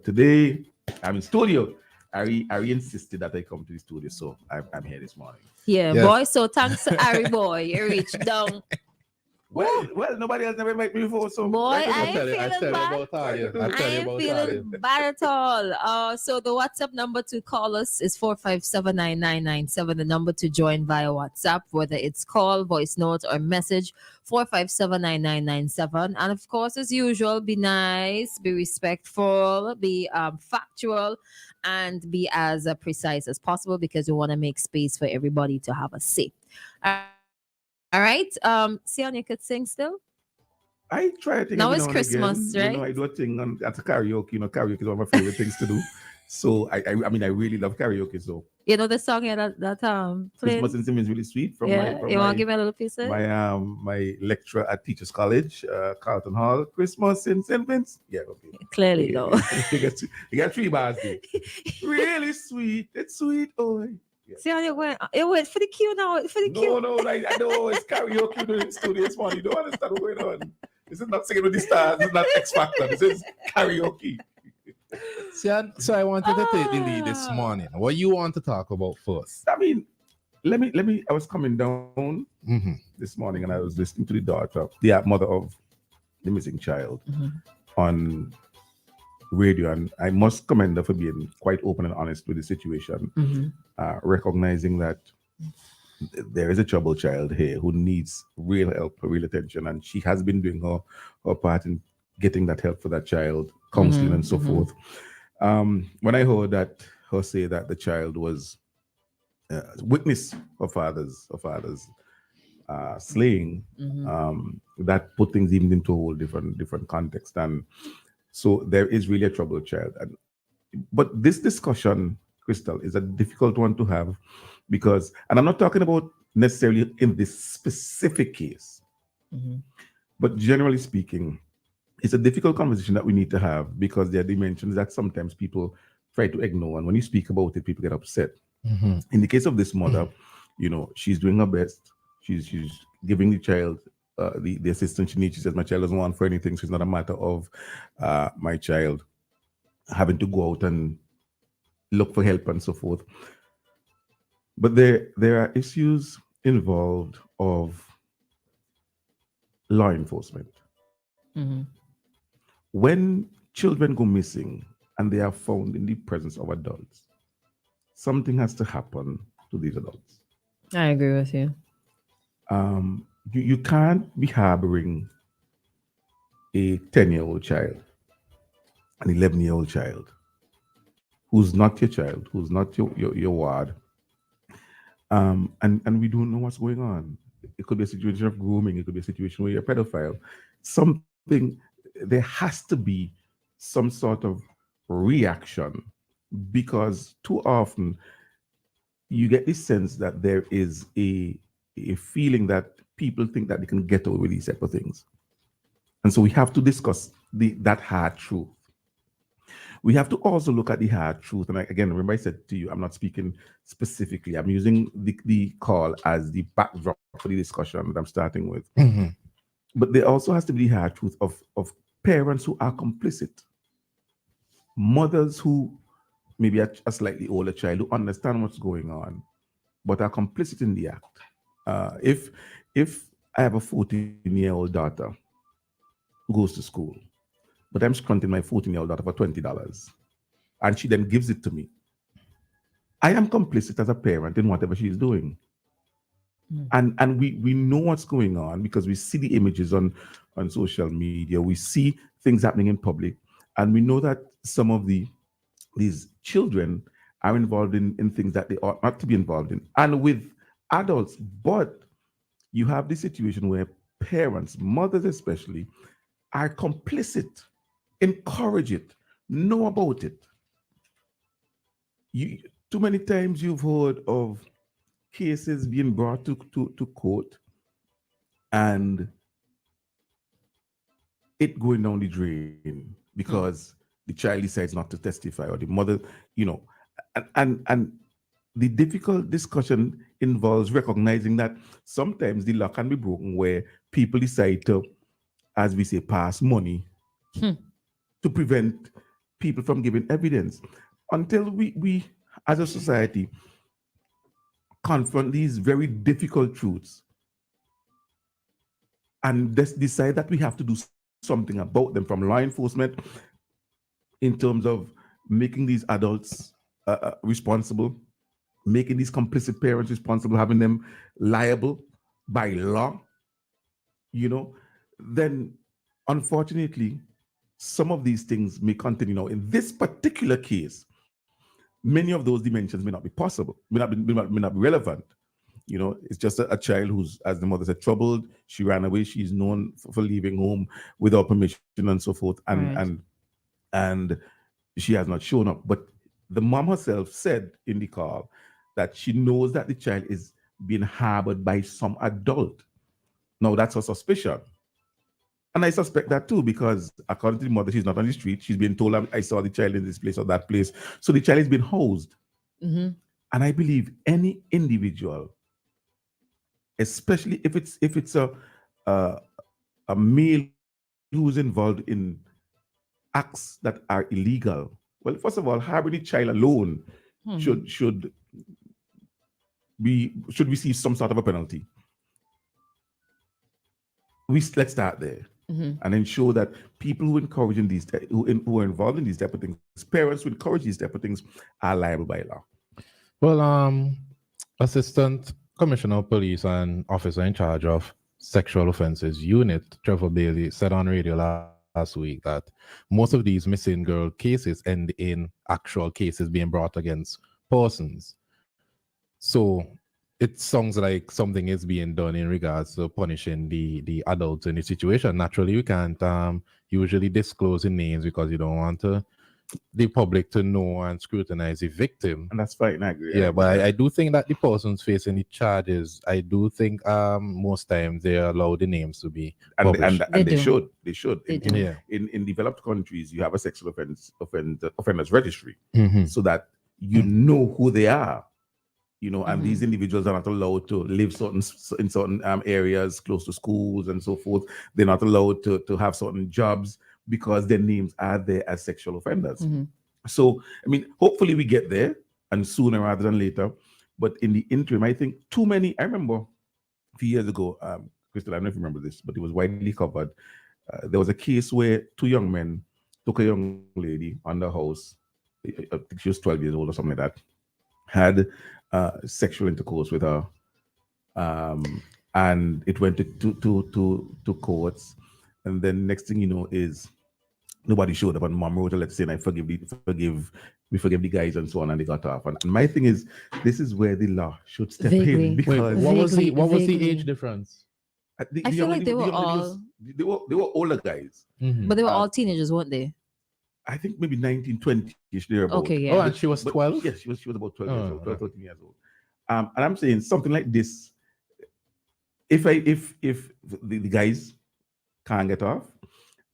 today I'm in studio. Ari insisted that I come to the studio, so I'm here this morning. Yeah, Yes. boy. So thanks to Harry boy. You reached down. Well, nobody else never met me before, so Boy, like, I I ain't tell you feeling bad. about all you. I I tell you ain't about all feeling you. bad at all. So the WhatsApp number to call us is 4579997. The number to join via WhatsApp, whether it's call, voice note, or message, 4579997. And of course, as usual, be nice, be respectful, be factual, and be as precise as possible because we want to make space for everybody to have a say. All right. Sehon, you could sing still? I try a thing Now every it's now and again. Christmas, You right? know, I do a thing at a karaoke. You know, karaoke is one of my favorite things to do. So I mean, I really love karaoke. So You know the song yeah, that Christmas playing? in Sim is really sweet from Yeah, you want to give me a little piece of it? my lecturer at Teachers College, Carlton Hall. Christmas in St. Vince. Yeah, okay. Clearly, no. You got 3 bars there. Really sweet. It's sweet. Oh. Yeah. See how you went for the cue now. For the cue. No, like I know it's karaoke doing in studio. It's funny. You don't understand what's going on. This is not singing with the stars. This is not X Factor. This is karaoke. So I wanted to take the lead this morning. What you want to talk about first? I mean, let me. I was coming down Mm-hmm. this morning and I was listening to the daughter, the mother of the missing child, on radio, and I must commend her for being quite open and honest with the situation, recognizing that there is a troubled child here who needs real help, real attention, and she has been doing her part in getting that help for that child, counseling and so forth. When I heard that her say that the child was witness of father's slaying, that put things even into a whole different context, and so there is really a troubled child. But this discussion, Christal, is a difficult one to have because, and I'm not talking about necessarily in this specific case, but generally speaking, it's a difficult conversation that we need to have because there are dimensions that sometimes people try to ignore. And when you speak about it, people get upset. In the case of this mother, you know, she's doing her best. She's giving the child the assistance she needs. She says, my child doesn't want for anything. So it's not a matter of my child having to go out and look for help and so forth. But there are issues involved of law enforcement. When children go missing and they are found in the presence of adults, something has to happen to these adults. I agree with you. You can't be harboring a 10-year-old child, an 11-year-old child, who's not your child, who's not your ward, and we don't know what's going on. It could be a situation of grooming. It could be a situation where you're a pedophile. Something, there has to be some sort of reaction because too often you get this sense that there is a feeling that people think that they can get away with these type of things. And so we have to discuss that hard truth. We have to also look at the hard truth. And again, remember I said to you, I'm not speaking specifically. I'm using the call as the backdrop for the discussion that I'm starting with. But there also has to be the hard truth of parents who are complicit. Mothers who maybe are a slightly older child who understand what's going on, but are complicit in the act. If I have a 14-year-old daughter who goes to school, but I'm scrunting my 14-year-old daughter for $20, and she then gives it to me, I am complicit as a parent in whatever she's doing. And we know what's going on because we see the images on social media, we see things happening in public, and we know that some of these children are involved in things that they ought not to be involved in, and with adults. But you have this situation where parents, mothers especially, are complicit, encourage it, know about it. Too many times you've heard of cases being brought to court and it going down the drain because the child decides not to testify or the mother, you know, and the difficult discussion involves recognizing that sometimes the law can be broken where people decide to, as we say, pass money to prevent people from giving evidence until we as a society confront these very difficult truths and decide that we have to do something about them from law enforcement in terms of making these adults responsible, making these complicit parents responsible, having them liable by law, then unfortunately, some of these things may continue. Now, in this particular case, many of those dimensions may not be possible, may not be relevant. It's just a child who's, as the mother said, troubled. She ran away. She's known for leaving home without permission and so forth, Right. and she has not shown up. But the mom herself said in the call that she knows that the child is being harbored by some adult. Now, that's her suspicion. And I suspect that too, because according to the mother, she's not on the street. She's being told, I saw the child in this place or that place. So the child is being housed. Mm-hmm. And I believe any individual, especially if it's a male who's involved in acts that are illegal, well, first of all, harboring a child alone should receive some sort of a penalty. Let's start there. And ensure that people who encouraging these who are involved in these type of things, parents who encourage these type of things, are liable by law. Well, Assistant Commissioner of Police and Officer in Charge of Sexual Offences Unit, Trevor Bailey, said on radio last week that most of these missing girl cases end in actual cases being brought against persons. So it sounds like something is being done in regards to punishing the adults in the situation. Naturally, we can't usually disclose the names because you don't want the public to know and scrutinize the victim. And that's fine, I agree. Yeah, but I do think that the persons facing the charges, I do think most times they allow the names to be published. And they do. should. They In, do. Yeah. in developed countries, you have a sexual offenders registry, Mhm. so that you know who they are. And these individuals are not allowed to live in certain areas close to schools and so forth. They're not allowed to have certain jobs because their names are there as sexual offenders. So, I mean, hopefully we get there, and sooner rather than later. But in the interim, I think I remember a few years ago, Christal, I don't know if you remember this, but it was widely covered. There was a case where two young men took a young lady on the house. I think she was 12 years old or something like that, had sexual intercourse with her, and it went to courts. And then next thing you know is nobody showed up, and mom wrote a letter saying, we forgive the guys and so on, and they got off. And my thing is, this is where the law should step Vaguely. in, because Wait, what was the Vaguely. age difference? the I feel young like lady- they were the young lady all- they were older guys. Mhm. But they were all teenagers, weren't they? I think maybe 19, 20-ish thereabout. Okay, yeah. Oh, and she was 12? Yes, she was about 12 years Oh, old, 12, 13 years old. And I'm saying something like this. If the guys can't get off,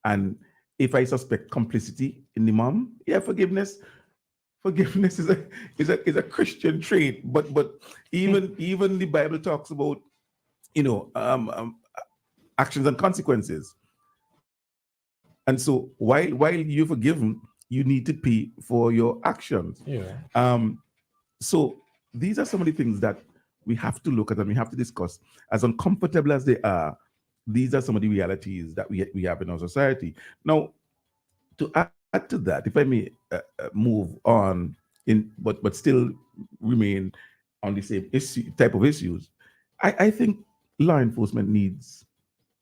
and if I suspect complicity in the mom, yeah, forgiveness is a Christian trait. But even the Bible talks about actions and consequences. And so while you're forgiven, you need to pay for your actions. Yeah. So these are some of the things that we have to look at and we have to discuss. As uncomfortable as they are, these are some of the realities that we have in our society. Now, to add to that, if I may move on but still remain on the same type of issues, I think law enforcement needs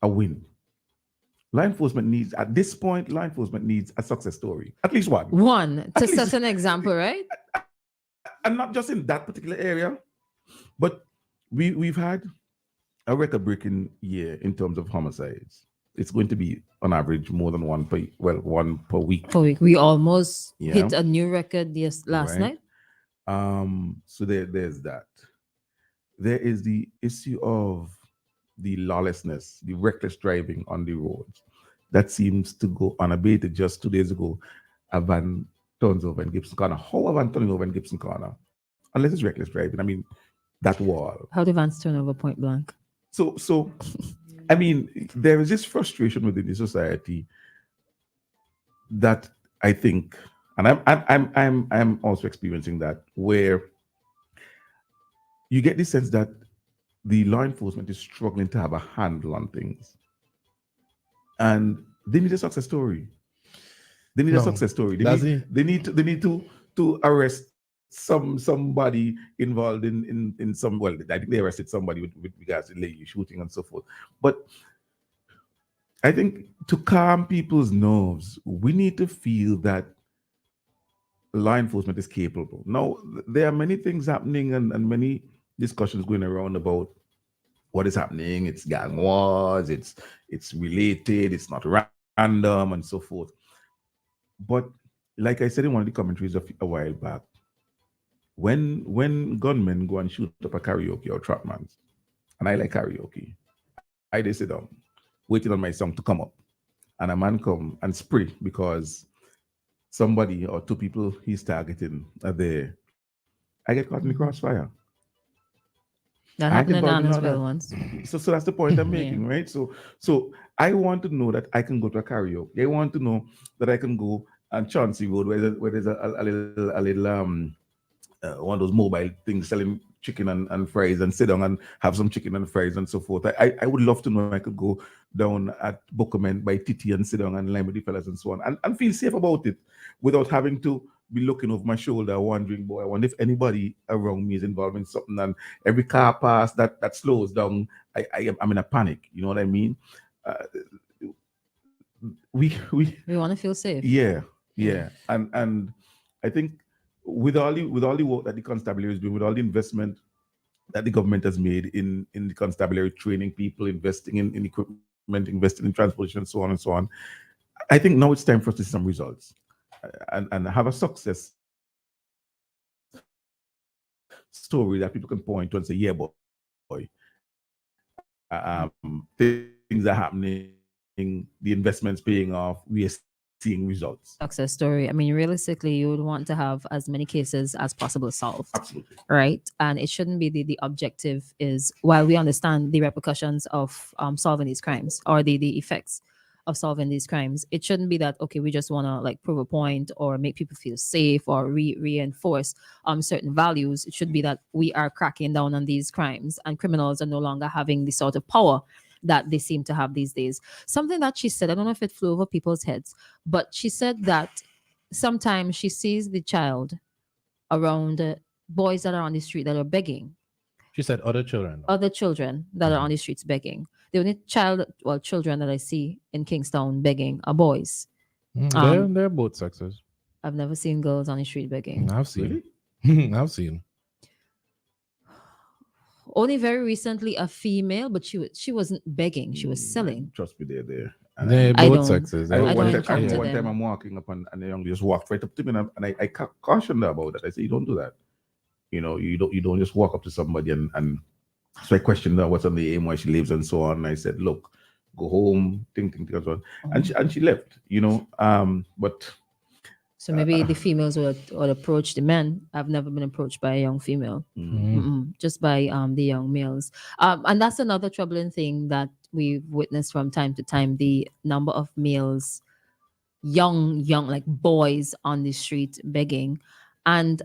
a win. At this point, law enforcement needs a success story, at least one. One, to At set least- an example, right? And not just in that particular area, but we've had a record-breaking year in terms of homicides. It's going to be on average more than one per week. For week. We almost Yeah. hit a new record last Right. night. So there's that. There is the issue of the lawlessness, the reckless driving on the roads. That seems to go unabated. Just 2 days ago, a van turns over in Gibson Corner. How a van turning over in Gibson Corner? Unless it's reckless driving. I mean, that wall. How do vans turn over point blank? So I mean, there is this frustration within the society that I think And I'm also experiencing that, where you get this sense that the law enforcement is struggling to have a handle on things, and they need a success story. They need a No, success story. that's it. They need to arrest somebody involved in some, well, I think they arrested somebody with regards to lady shooting and so forth. But I think to calm people's nerves, we need to feel that law enforcement is capable. Now, there are many things happening, and many discussions going around about what is happening. It's gang wars, it's related, it's not random, and so forth. But like I said in one of the commentaries a while back, when gunmen go and shoot up a karaoke or trap mans, and I like karaoke, I just sit down, waiting on my song to come up, and a man come and spray because somebody or two people he's targeting are there. I get caught in the crossfire. That I happened can in probably know Annisville that. once. So that's the point I'm Yeah. making, right? So I want to know that I can go to a karaoke. I want to know that I can go on Chauncey Road where there's a little one of those mobile things selling chicken and fries, and sit down and have some chicken and fries and so forth. I would love to know I could go down at Bookman by Titi and sit down and line with the fellas and so on, and feel safe about it without having to be looking over my shoulder, wondering, boy, I wonder if anybody around me is involved in something. And every car pass that slows down, I'm in a panic. You know what I mean? Uh, we We want to feel safe. yeah, Yeah. yeah, and I think with all the work that the constabulary is doing, with all the investment that the government has made in the constabulary, training people, investing in equipment, investing in transportation, and so on and so on. I think now it's time for us to see some results, and have a success story that people can point to and say, yeah, boy, things are happening, the investment's paying off, we are seeing results. Success story. I mean, realistically, you would want to have as many cases as possible solved, Absolutely. right? And it shouldn't be the objective is, while we understand the repercussions of solving these crimes, or the effects of solving these crimes, it shouldn't be that, okay, we just want to like prove a point or make people feel safe or reinforce certain values. It should be that we are cracking down on these crimes, and criminals are no longer having the sort of power that they seem to have these days. Something that she said, I don't know if it flew over people's heads, but she said that sometimes she sees the child around boys that are on the street that are begging, She said other children. other children that are on Mhm. the streets begging. The only children that I see in Kingstown begging are boys. Um, They're both sexes. I've never seen girls on the street begging. I've seen. Really? I've seen. Only very recently a female, but she wasn't begging; she was selling. Trust me, they're there. And They're I both don't- sexes. I I one don't time, encounter one time them. I'm walking up, and the young lady just walked right up to me, and I cautioned her about that. I said, you don't do that. You know, you don't just walk up to somebody and so I questioned her what's on the aim, why she lives, and so on. And I said, look, go home, think, and so on. And she left, but So maybe the females would approach the men. I've never been approached by a young female. Just by the young males. And that's another troubling thing that we've witnessed from time to time, the number of males, young, like boys on the street begging. And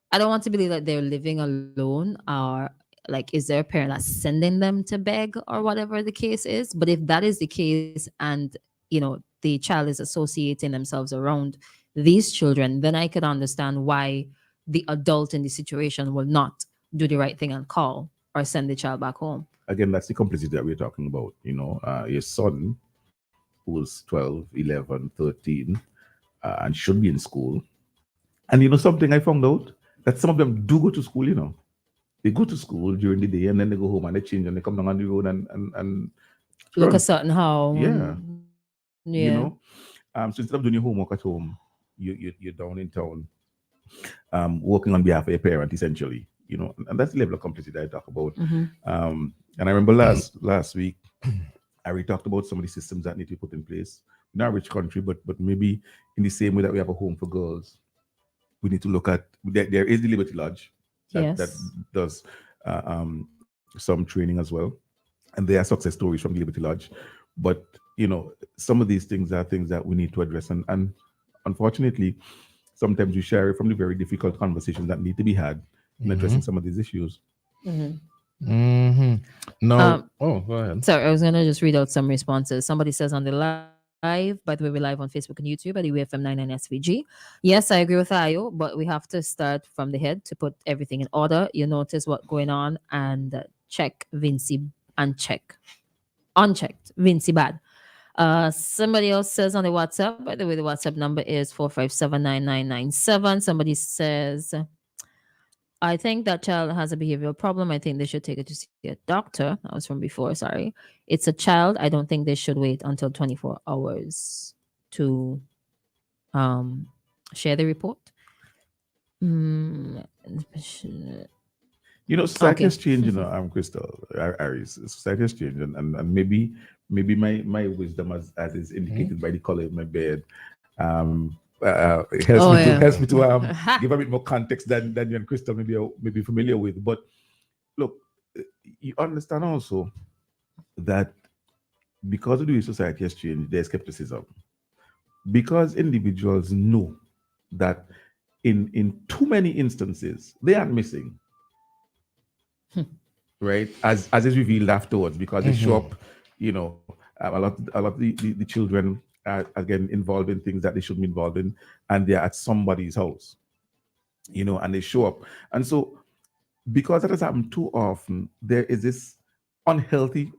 I don't want to believe that they're living alone, or like, is there a parent that's sending them to beg or whatever the case is? But if that is the case, and the child is associating themselves around these children, then I could understand why the adult in the situation will not do the right thing and call or send the child back home. again, that's the complicity that we're talking about. Your son, who's 12, 11, 13, and should be in school. And something I found out, that some of them do go to school. They go to school during the day, and then they go home and they change, and they come down on the road and Look a run. certain how. Yeah. Yeah. So instead of doing your homework at home, you're down in town, working on behalf of your parent, essentially. And that's the level of complicity I talk about. Mhm. And I remember last week, I already talked about some of the systems that need to be put in place. We're not a rich country, but maybe in the same way that we have a home for girls, we need to look at, there is the Liberty Lodge that Yes. does some training as well. And there are success stories from the Liberty Lodge. But, some of these things are things that we need to address. And unfortunately, sometimes we shy from the very difficult conversations that need to be had in addressing some of these issues. No. Go ahead. Sorry, I was gonna just read out some responses. Somebody says on the live, by the way, we're live on Facebook and YouTube at the WEFM 99 SVG. Yes, I agree with Ayo, but we have to start from the head to put everything in order. You notice what's going on and check Vinci unchecked Vinci bad. Somebody else says on the WhatsApp, by the way, the WhatsApp number is 4579997. Somebody says, I think that child has a behavioral problem. I think they should take it to see a doctor. That was from before, sorry. It's a child. I don't think they should wait until 24 hours to share the report. Society has changed, Christal, Aries. Society has changed, and maybe my wisdom, as is indicated by the color of my bed, it helps me to give a bit more context than you and Christal maybe familiar with. But look, you understand also that because of the way society has changed, there's skepticism. Because individuals know that in too many instances they are missing. Right, as is revealed afterwards, because they show up, a lot of the children are again involved in things that they shouldn't be involved in, and they're at somebody's house, and they show up. And so because that has happened too often, there is this unhealthy,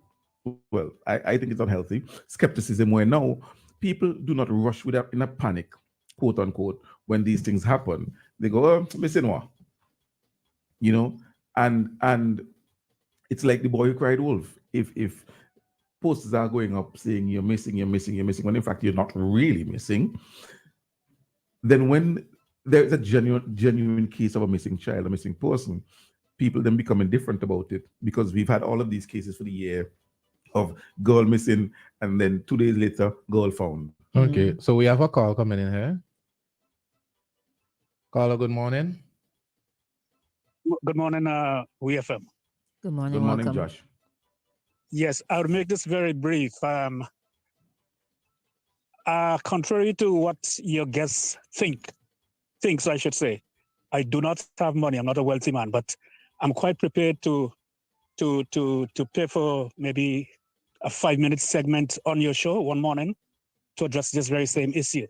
well, I think it's unhealthy skepticism, where now people do not rush in a panic, quote unquote, when these things happen. They go, oh, missing what? And it's like the boy who cried wolf. If posters are going up saying you're missing, when in fact you're not really missing, then when there's a genuine case of a missing child, a missing person, people then become indifferent about it, because we've had all of these cases for the year of girl missing, and then 2 days later, girl found. Okay, so we have a call coming in here. Caller, good morning. Good morning, WEFM. Good morning, Good morning, welcome. Josh. Yes, I'll make this very brief. Contrary to what your guests thinks, I should say, I do not have money. I'm not a wealthy man, but I'm quite prepared to pay for maybe a 5-minute segment on your show one morning to address this very same issue.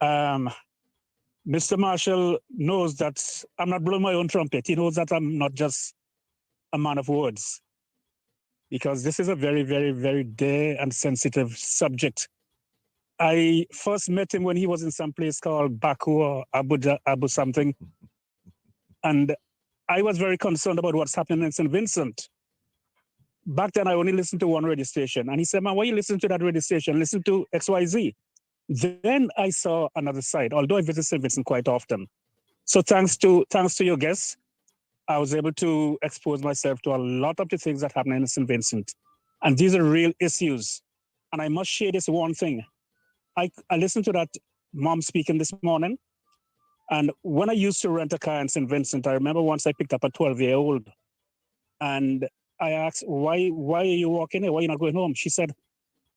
Mr. Marshall knows that I'm not blowing my own trumpet. He knows that I'm not just a man of words, because this is a very, very, very dear and sensitive subject. I first met him when he was in some place called Baku or Abu something. And I was very concerned about what's happening in St. Vincent. Back then, I only listened to one radio station. And he said, man, why you listen to that radio station? Listen to XYZ. Then I saw another side, although I visit St. Vincent quite often. So thanks to your guests, I was able to expose myself to a lot of the things that happen in St. Vincent. And these are real issues. And I must share this one thing. I listened to that mom speaking this morning. And when I used to rent a car in St. Vincent, I remember once I picked up a 12-year-old. And I asked, why are you walking here? Why are you not going home? She said,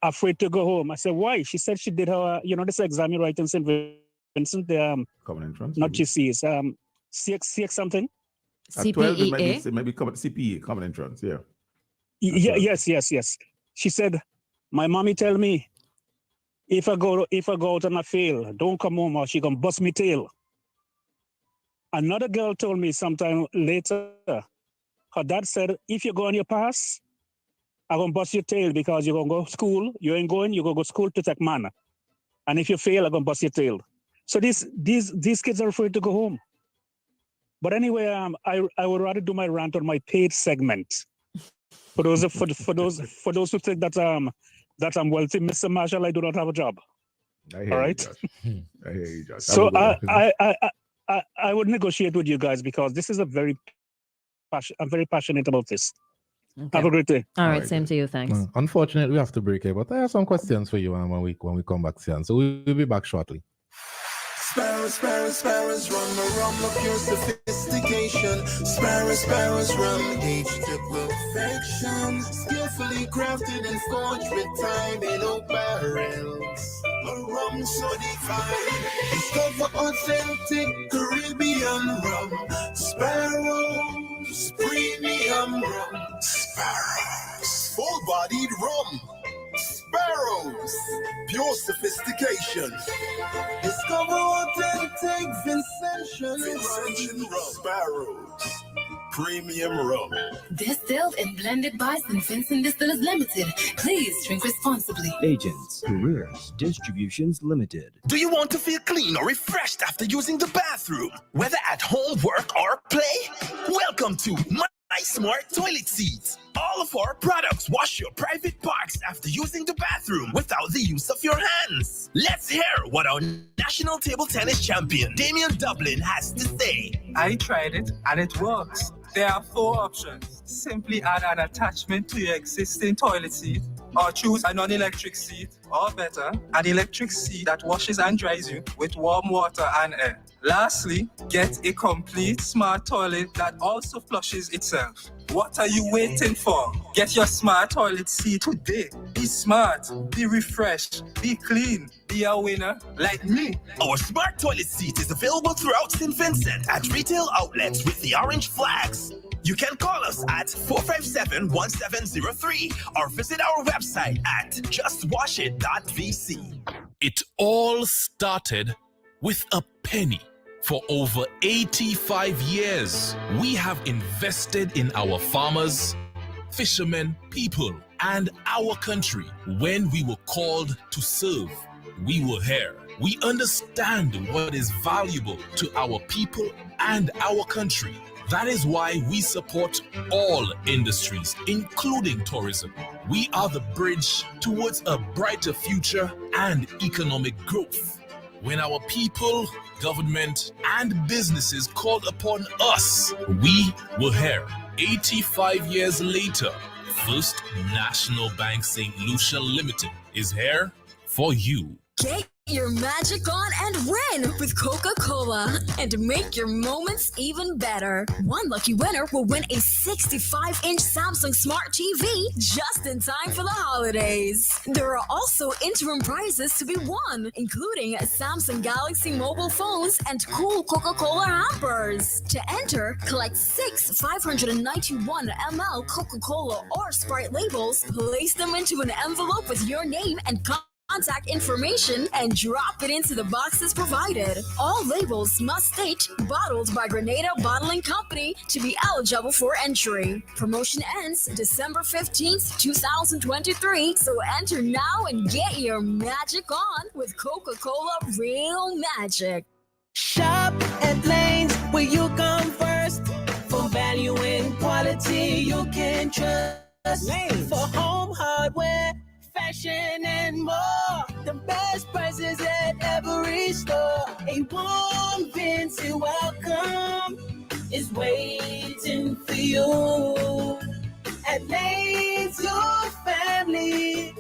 afraid to go home. I said, why? She said she did her, this exam you write in St. Vincent, Common entrance. not GCs, CX something. At 12, it CPEA. might be CPE, common entrance, yeah. Yes. She said, my mommy tell me, if I go out and I fail, don't come home or she gonna bust me tail. Another girl told me sometime later, her dad said, if you go on your pass, I'm gonna bust your tail because you're gonna go to school. You ain't going, you're gonna go to school to take man. And if you fail, I'm gonna bust your tail. So these kids are afraid to go home. But anyway, I would rather do my rant on my paid segment. For those who think that I'm wealthy, Mr. Marshall, I do not have a job. I hear all you, right. Josh. I hear you, Josh. So I would negotiate with you guys because this is I'm very passionate about this. Okay. Have a great day. All right, right, same to you. Thanks. Unfortunately, we have to break here, but I have some questions for you when we come back, Sehon. So we'll be back shortly. Sparrows run the rum of pure sophistication. Sparrows rum, aged to perfection. Skillfully crafted and forged with time in oak barrels. A rum so divine. Discover authentic Caribbean rum. Sparrows, premium rum. Sparrows, full-bodied rum. Sparrows, pure sophistication. Discover authentic Vincentian rum. Sparrows, premium rum. Distilled and blended by St. Vincent Distillers Limited. Please drink responsibly. Agents, Careers, Distributions Limited. Do you want to feel clean or refreshed after using the bathroom? Whether at home, work, or play? Welcome to My Smart Toilet Seats. All of our products wash your private parts after using the bathroom without the use of your hands. Let's hear what our national table tennis champion, Damian Dublin, has to say. I tried it and it works. There are 4 options. Simply add an attachment to your existing toilet seat, or choose a non-electric seat, or better, an electric seat that washes and dries you with warm water and air. Lastly, get a complete smart toilet that also flushes itself. What are you waiting for? Get your smart toilet seat today. Be smart, be refreshed, be clean, be a winner like me. Our smart toilet seat is available throughout St. Vincent at retail outlets with the orange flags. You can call us at 457-1703 or visit our website at justwashit.vc. It all started with a penny. For over 85 years, we have invested in our farmers, fishermen, people, and our country. When we were called to serve, we were here. We understand what is valuable to our people and our country. That is why we support all industries, including tourism. We are the bridge towards a brighter future and economic growth. When our people, government, and businesses called upon us, we were here. 85 years later, First National Bank St. Lucia Limited is here for you. Get your magic on and win with Coca-Cola and make your moments even better. One lucky winner will win a 65-inch Samsung Smart TV just in time for the holidays. There are also interim prizes to be won, including Samsung Galaxy mobile phones and cool Coca-Cola hampers. To enter, collect 6 591 ml Coca-Cola or Sprite labels, place them into an envelope with your name and contact information, and drop it into the boxes provided. All labels must state bottled by Grenada Bottling Company to be eligible for entry. Promotion ends December 15th, 2023, so enter now and get your magic on with Coca-Cola Real Magic. Shop at Lanes where you come first. For value and quality you can trust. Lanes. For home hardware, fashion and more. The best prices at every store. A warm Vincent welcome is waiting for you. At Lane's your family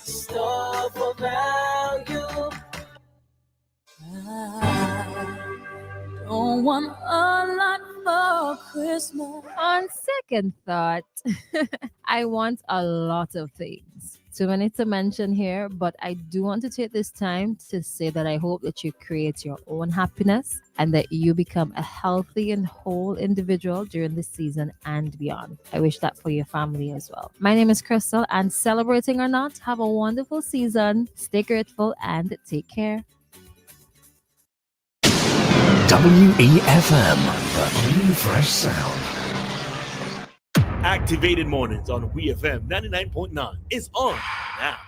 store for value. I don't want a lot for Christmas. On second thought, I want a lot of things. Too many to mention here, but I do want to take this time to say that I hope that you create your own happiness and that you become a healthy and whole individual during this season and beyond. I wish that for your family as well. My name is Christal, and celebrating or not, have a wonderful season. Stay grateful and take care. WEFM, the clean, fresh sound. Activated Mornings on WEFM 99.9 is on now.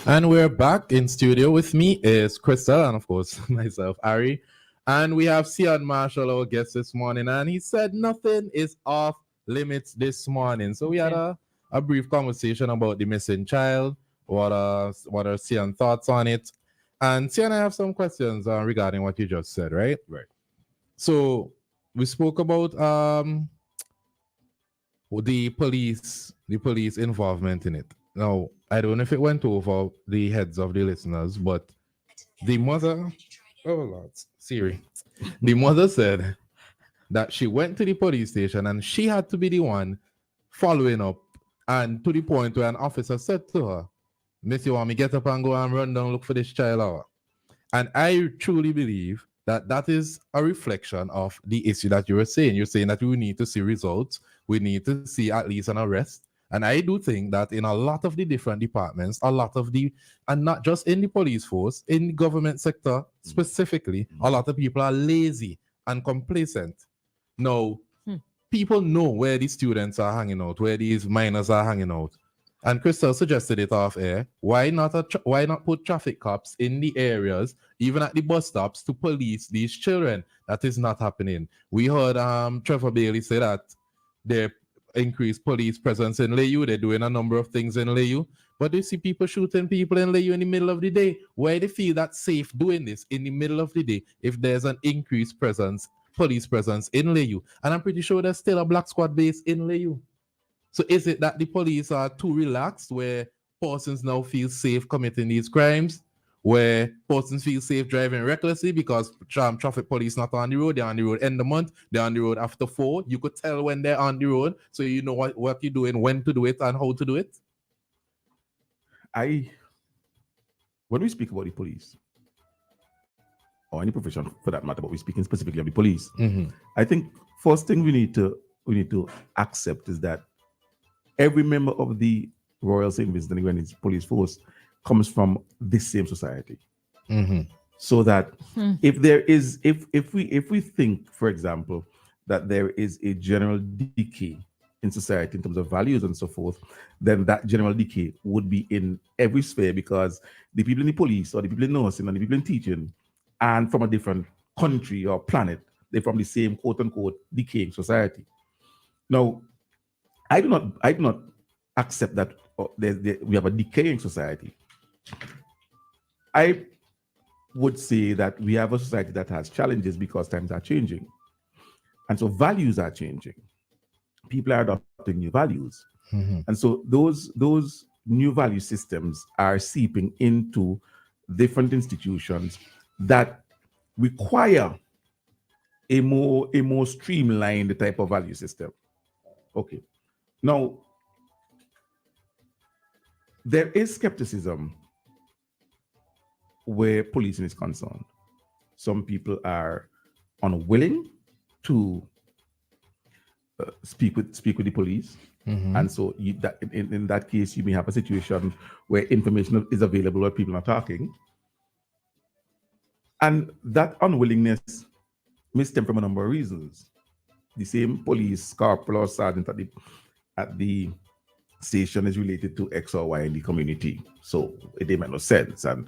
And we're back in studio. With me is Christal and, of course, myself, Ari. And we have Sehon Marshall, our guest this morning, and he said nothing is off limits this morning. So we had a brief conversation about the missing child. What are Sehon's thoughts on it? And Sehon, I have some questions regarding what you just said, right? Right. So we spoke about the police involvement in it. Now, I don't know if it went over the heads of the listeners, but the mother, oh Lord, Siri, the mother said that she went to the police station and she had to be the one following up, and to the point where an officer said to her, "Miss, you want me get up and go and run down look for this child hour?" And I truly believe that that is a reflection of the issue that you were saying. You're saying that we need to see results. We need to see at least an arrest. And I do think that in a lot of the different departments, and not just in the police force, in the government sector specifically, a lot of people are lazy and complacent. Now, people know where these students are hanging out, where these minors are hanging out. And Christal suggested it off air. Why not put traffic cops in the areas, even at the bus stops, to police these children? That is not happening. We heard Trevor Bailey say that they increased police presence in Layu. They're doing a number of things in Layu. But they see people shooting people in Layu in the middle of the day. Why they feel that safe doing this in the middle of the day if there's an increased police presence in Layu? And I'm pretty sure there's still a black squad base in Layu. So is it that the police are too relaxed where persons now feel safe committing these crimes, where persons feel safe driving recklessly because traffic police not on the road, they're on the road end of the month, they're on the road after 4. You could tell when they're on the road, so you know what you're doing, when to do it, and how to do it? When we speak about the police, or any profession for that matter, but we're speaking specifically of the police, I think first thing we need to accept is that every member of the Royal St. Vincent and Grenadines Police Force comes from this same society. So that if we think, for example, that there is a general decay in society in terms of values and so forth, then that general decay would be in every sphere, because the people in the police or the people in nursing and the people in teaching and from a different country or planet, they're from the same quote unquote decaying society. Now, I do not accept that we have a decaying society. I would say that we have a society that has challenges because times are changing. And so values are changing. People are adopting new values. And so those new value systems are seeping into different institutions that require a more streamlined type of value system. Okay. Now, there is skepticism where policing is concerned. Some people are unwilling to speak with the police, and so in that case, you may have a situation where information is available where people are talking, and that unwillingness may stem from a number of reasons. The same police corporal or sergeant at the station is related to X or Y in the community, so it may make no sense. And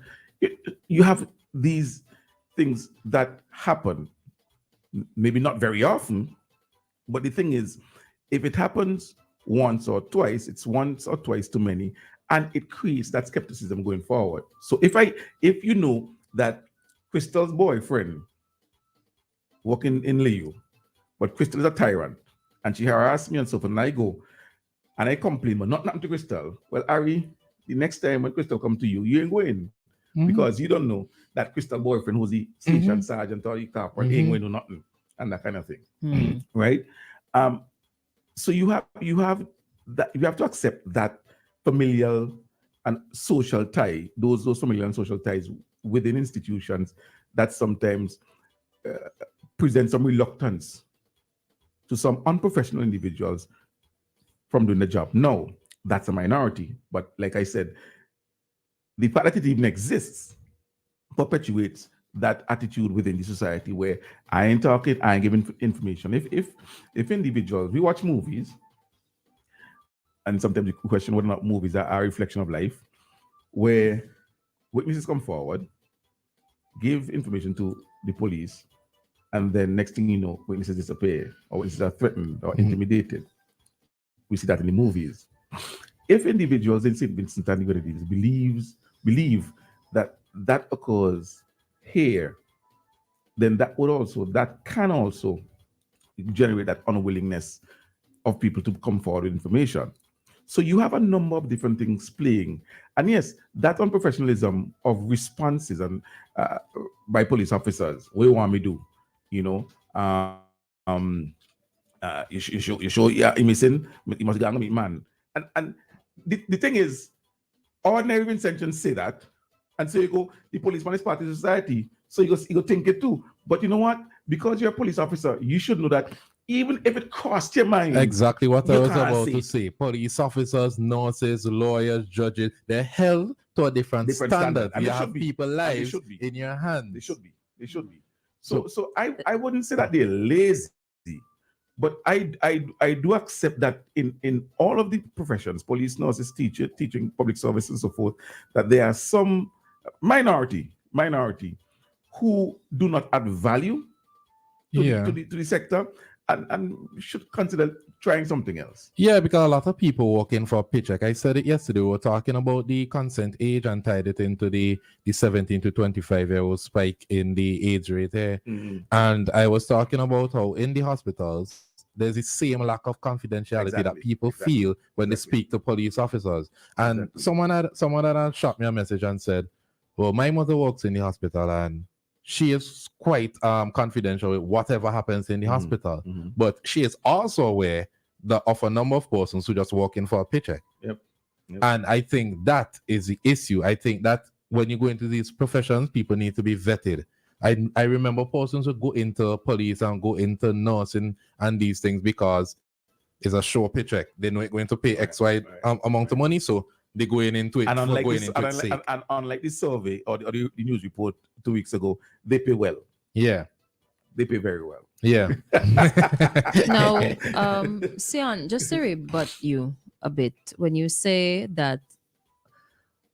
you have these things that happen, maybe not very often, but the thing is, if it happens once or twice, it's once or twice too many, and it creates that skepticism going forward. So if you know that Christal's boyfriend working in Leo, but Christal is a tyrant, and she harassed me and so forth, and I go and I complain, but not to Christal. Well, Ari, the next time when Christal come to you, you ain't going, because you don't know that Christal boyfriend who's the station sergeant or the corporal ain't going to do nothing, and that kind of thing, right? So you have that, you have to accept that familial and social tie, those familial and social ties within institutions that sometimes present some reluctance to some unprofessional individuals from doing the job. No, that's a minority, but like I said, the fact that it even exists perpetuates that attitude within the society where I ain't talking, I ain't giving information. If individuals, we watch movies, and sometimes you question whether or not movies are a reflection of life, where witnesses come forward, give information to the police, and then next thing you know, witnesses disappear, or witnesses are threatened or intimidated. We see that in the movies. If individuals in St. Vincent and the Grenadines believe that that occurs here, then that can also generate that unwillingness of people to come forward with information. So you have a number of different things playing. And yes, that unprofessionalism of responses and by police officers, what you want me to do, you show yeah, he missing, he must go and meet man. And the thing is, ordinary intentions say that, and so you go, the policeman is part of society, so you go think it too. But you know what? Because you're a police officer, you should know that even if it crossed your mind, Exactly what I you was can't about say to it. say. Police officers, nurses, lawyers, judges, they're held to a different standard. and You they should have be. people's And they lives should be. in your hands. They should be. So I wouldn't say that they're lazy, but I do accept that in all of the professions, police, nurses, teaching, public service, and so forth, that there are some minority who do not add value to the sector and should consider trying something else. Yeah, because a lot of people walk in for a paycheck. I said it yesterday. We were talking about the consent age and tied it into the 17 to 25-year-old spike in the AIDS rate here. And I was talking about how in the hospitals, there's the same lack of confidentiality that people feel when they speak to police officers. And someone had shot me a message and said, well, my mother works in the hospital and she is quite confidential with whatever happens in the hospital. But she is also aware of a number of persons who just walk in for a paycheck. Yep. And I think that is the issue. I think that when you go into these professions, people need to be vetted. I remember persons who go into police and go into nursing and these things because it's a sure paycheck. They know it's going to pay amount of money, so they go into it And for unlike going this, into its sake. and unlike the survey or the news report 2 weeks ago, they pay well. Yeah. They pay very well. Yeah. Now, Sehon, just to rebut you a bit, when you say that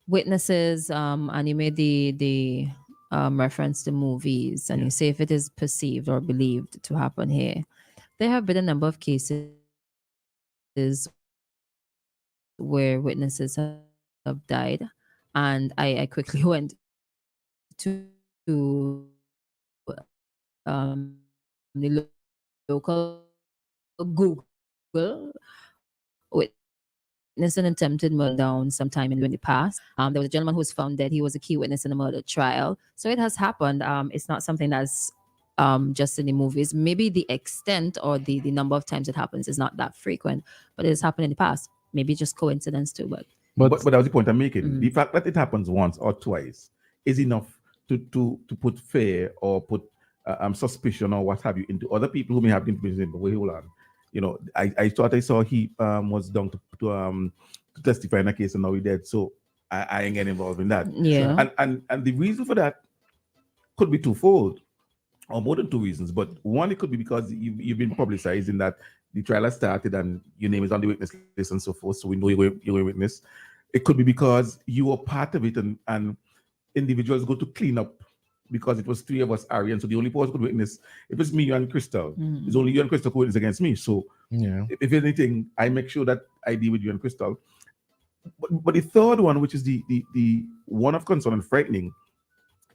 witnesses, and you made the reference to movies, and you say if it is perceived or believed to happen here, there have been a number of cases where witnesses have died, and I quickly went to the local Google witness an attempted murder down sometime in the past. There was a gentleman who was found dead. He was a key witness in a murder trial. So it has happened. It's not something that's just in the movies. Maybe the extent or the number of times it happens is not that frequent, but it has happened in the past. Maybe just coincidence too, but that was the point I'm making. The fact that it happens once or twice is enough to put fear or put suspicion or what have you into other people who may have the information. But wait, hold on. You know, I thought I saw he was down to testify in a case and now he's dead. So I ain't getting involved in that. Yeah. And the reason for that could be twofold, or more than two reasons. But one, it could be because you've been publicized in that the trial has started and your name is on the witness list and so forth. So we know you're going to witness. It could be because you were part of it and individuals go to clean up because it was three of us, Arian. So the only person could witness, if it's me, you and Christal, it's only you and Christal who witness against me. So if anything, I make sure that I deal with you and Christal. But the third one, which is the one of concern and frightening,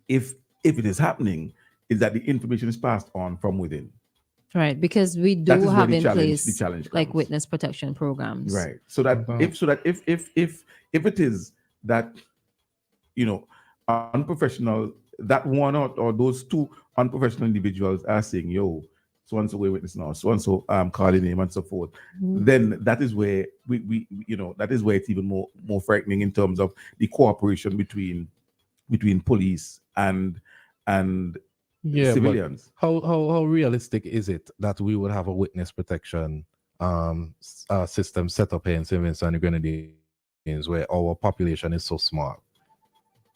if it is happening, is that the information is passed on from within. Right, because we That do is where have the in challenge- place the challenge like comes. witness protection programs. Right. So that if it is that, you know, unprofessional, that one or those two unprofessional individuals are saying, yo, so and so we witness now, so and so call the name and so forth, then that is where we you know, that is where it's even more frightening in terms of the cooperation between police and civilians. How realistic is it that we would have a witness protection system set up here in St. Vincent and the Grenadines where our population is so small?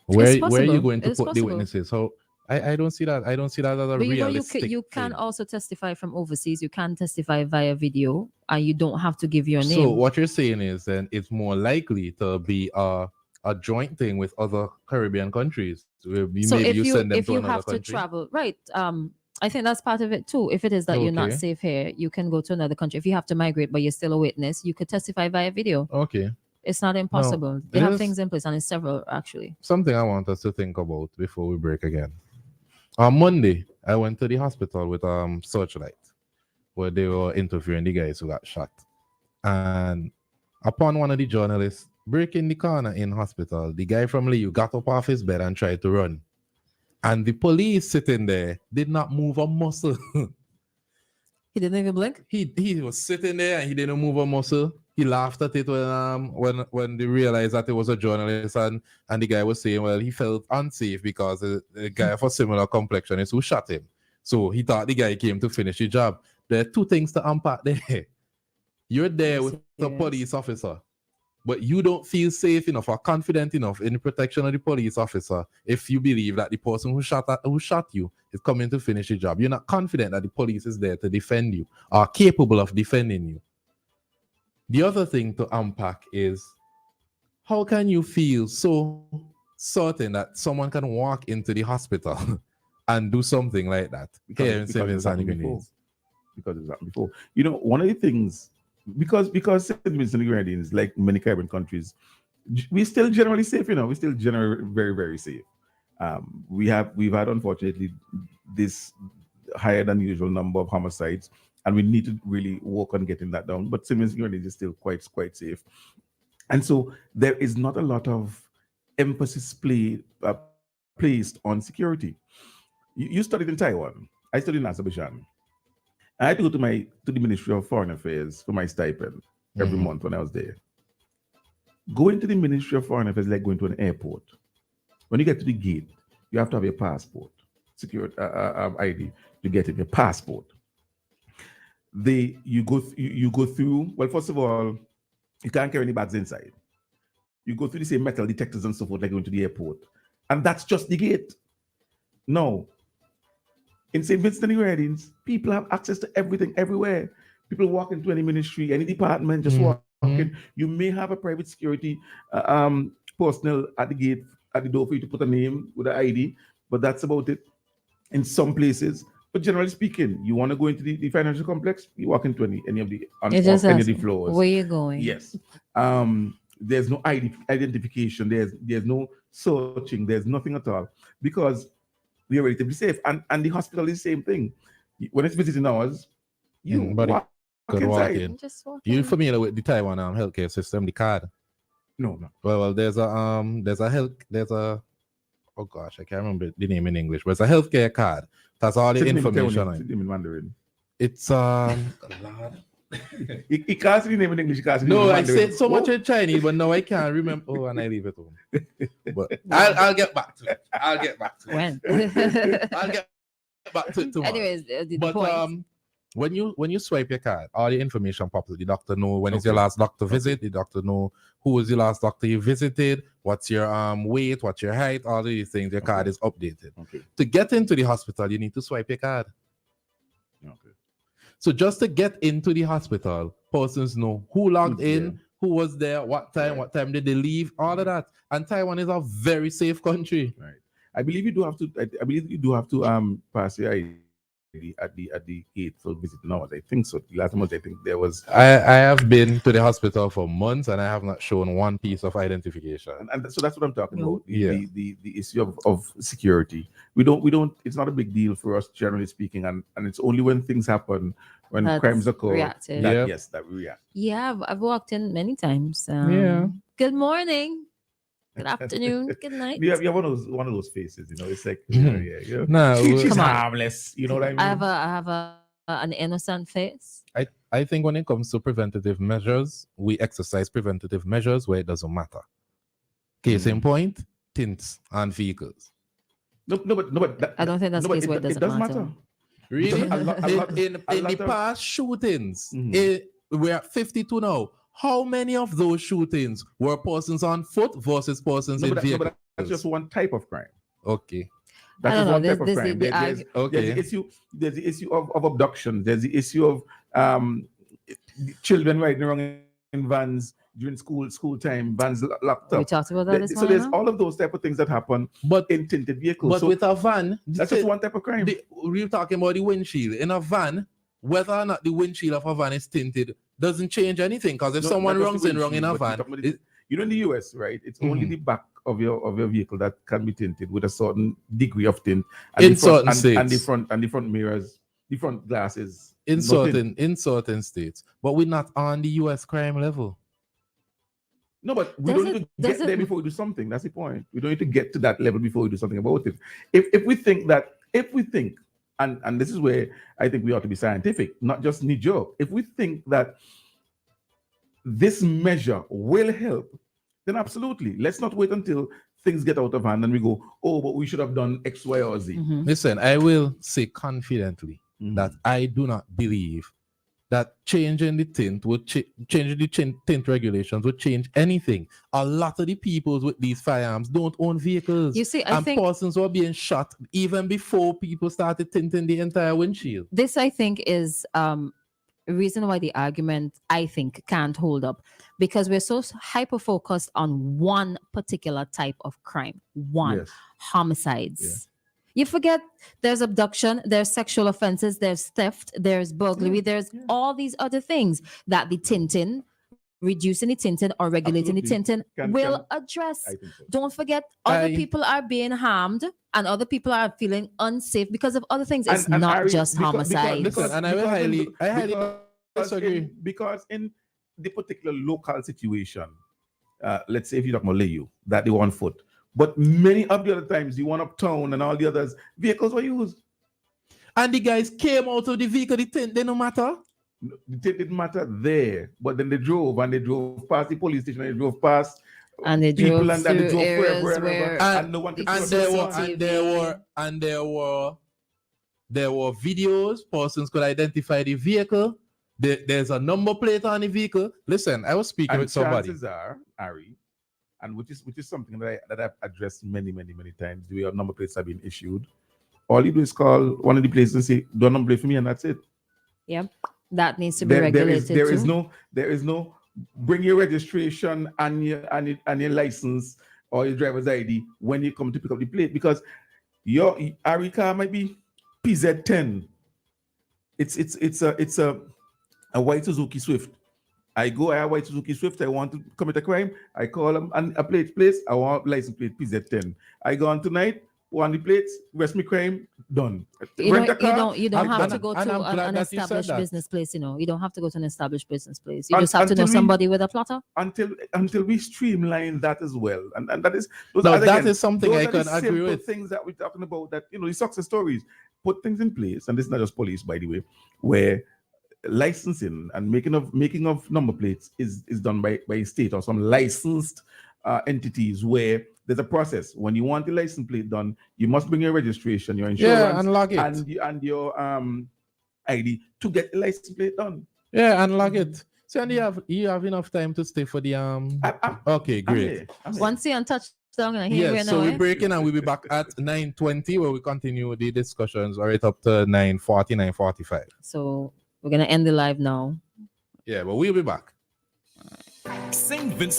Where are you going to put the witnesses? So I don't see that. I don't see that as a But realistic you can thing. also testify from overseas. You can testify via video, and you don't have to give your name. So what you're saying is then it's more likely to be a joint thing with other Caribbean countries. Where So maybe if you send them if to you another have to country. travel, right? I think that's part of it too. If it is that you're not Okay. safe here, you can go to another country. If you have to migrate, but you're still a witness, you could testify via video. Okay. It's not impossible. They There's have things in place, and it's several actually. something I want us to think about before we break again. On Monday, I went to the hospital with Searchlight, where they were interviewing the guys who got shot. And upon one of the journalists breaking the corner in hospital, the guy from Liu got up off his bed and tried to run. And the police sitting there did not move a muscle. He didn't even blink. He was sitting there and he didn't move a muscle. He laughed at it when they realized that it was a journalist, and the guy was saying, well, he felt unsafe because the guy of a similar complexion is who shot him. So he thought the guy came to finish the job. There are two things to unpack there. You're there with the police officer, but you don't feel safe enough or confident enough in the protection of the police officer if you believe that the person who shot you is coming to finish the job. You're not confident that the police is there to defend you or capable of defending you. The other thing to unpack is, how can you feel so certain that someone can walk into the hospital and do something like that? Because it's happened before. You know, one of the things, because St. Vincent and the Grenadines, like many Caribbean countries, we're still generally safe. You know, we're still generally very, very safe. We've had, unfortunately, this higher than usual number of homicides, and we need to really work on getting that down. But St. Vincent and Grenadines is still quite safe, and so there is not a lot of emphasis placed on security. You studied in Taiwan. I studied in Azerbaijan. I had to go to the Ministry of Foreign Affairs for my stipend every month when I was there. Going to the Ministry of Foreign Affairs is like going to an airport. When you get to the gate, you have to have your passport, security ID to get in your passport. You go through. Well, first of all, you can't carry any bags inside. You go through the same metal detectors and so forth like going to the airport, and that's just the gate. No. In St. Vincent and the Grenadines, people have access to everything everywhere. People walk into any ministry, any department, just walk in. You may have a private security personnel at the gate, at the door for you to put a name with an ID, but that's about it in some places. But generally speaking, you want to go into the financial complex, you walk into any of the floors. Where you going? Yes. There's no identification. There's no searching. There's nothing at all, because we are relatively safe. And the hospital is the same thing. When it's visiting hours, you walk inside. You familiar with the Taiwan healthcare system, the card? No. Well, there's a oh gosh, I can't remember the name in English, but it's a healthcare card. That's all the information on it. In Mandarin. It's He can't see the name in English. No, I said so much in Chinese, but now I can't remember. Oh, and I leave it home. But I'll get back to it. I'll get back to it. When? I'll get back to it tomorrow. Anyways, the but point. when you swipe your card, all the information pops up. The doctor know when is your last doctor visit. The doctor know who was the last doctor you visited. What's your weight? What's your height? All these things. Your card is updated. To get into the hospital, you need to swipe your card. So just to get into the hospital, persons know who logged in, who was there, what time did they leave, all of that. And Taiwan is a very safe country. Right. I believe you do have to pass your ID at the gate for visiting hours. I think so. Last month I think there was. I have been to the hospital for months and I have not shown one piece of identification. And so that's what I'm talking about. The issue of security. We don't. It's not a big deal for us, generally speaking, and it's only when things happen, when crimes occur, that we react. Yeah, I've walked in many times. Good morning. Good afternoon. Good night. You have one of those faces, you know. It's like, she's harmless. You know what I mean? I have an innocent face. I think when it comes to preventative measures, we exercise preventative measures where it doesn't matter. Case in point, tints on vehicles. No, but I don't think that's the case where it doesn't matter. Really? in the past shootings, we're at 52 now. How many of those shootings were persons on foot versus persons in vehicles? But that's just one type of crime. Okay. That's just one type of crime. There's the issue of abduction. There's the issue of children riding around in vans during school time, vans locked up. We talked about that So there's all of those type of things that happen in tinted vehicles. But with a van, that's just one type of crime. We're talking about the windshield. In a van, whether or not the windshield of a van is tinted doesn't change anything, because if someone wrong in a van, you know, in the US, right? It's only the back of your vehicle that can be tinted with a certain degree of tint, and in certain states, and the front mirrors, the front glasses, in certain states. But we're not on the US crime level. No, but we don't need to get there before we do something. That's the point. We don't need to get to that level before we do something about it. If we think and this is where I think we ought to be scientific, not just knee jerk. If we think that this measure will help, then absolutely. Let's not wait until things get out of hand and we go, oh, but we should have done X, Y, or Z. Listen, I will say confidently that I do not believe that changing the tint would changing the tint regulations would change anything. A lot of the people with these firearms don't own vehicles. You see, I think persons were being shot even before people started tinting the entire windshield. this, I think, is reason why the argument, I think, can't hold up, because we're so hyper focused on one particular type of crime, homicides. You forget there's abduction, there's sexual offenses, there's theft, there's burglary, there's all these other things that the tinting, reducing the tinting or regulating the tinting will address. Don't forget, other people are being harmed and other people are feeling unsafe because of other things. It's not just homicides. And I highly disagree. Because in the particular local situation, let's say if you're talking about Layu, that they were on foot. But many of the other times, the one uptown and all the others, vehicles were used. And the guys came out of the vehicle, the tint didn't matter. The tint didn't matter there, but then they drove past the police station, and they drove past and they people drove and they drove areas wherever, and no one could there were videos, persons could identify the vehicle. There's a number plate on the vehicle. Listen, I was speaking with somebody. Chances are, Ari, and which is something that I've addressed many times, the way number plates have been issued. All you do is call one of the places and say, do a number plate for me, and that's it. Yep. That needs to be regulated. There is no bring your registration and your license or your driver's ID when you come to pick up the plate, because your Ari car might be PZ10. It's a white Suzuki Swift. I have a white Suzuki Swift. I want to commit a crime. I call them and a place. I want license plate PZ10. I go on tonight. On the plates, rest me crime, done. You don't have to go to an established business place, you know. You don't have to go to an established business place. You just have to know somebody with a plotter. Until we streamline that as well. And that is something I can agree with. Things that we're talking about, that, you know, the success stories. Put things in place, and this is not just police, by the way, where licensing and making of number plates is done by a state or some licensed entities, where there's a process. When you want the license plate done, you must bring your registration, your insurance, and log it, and your ID to get the license plate done. Yeah, and log it. So, and you have enough time to stay for the okay, great. Once you're on touchdown, so we're breaking and we'll be back at 9:20 where we continue the discussions right up to 9:40, 9:45. So we're gonna end the live now. Yeah, but we'll be back. St. Vincent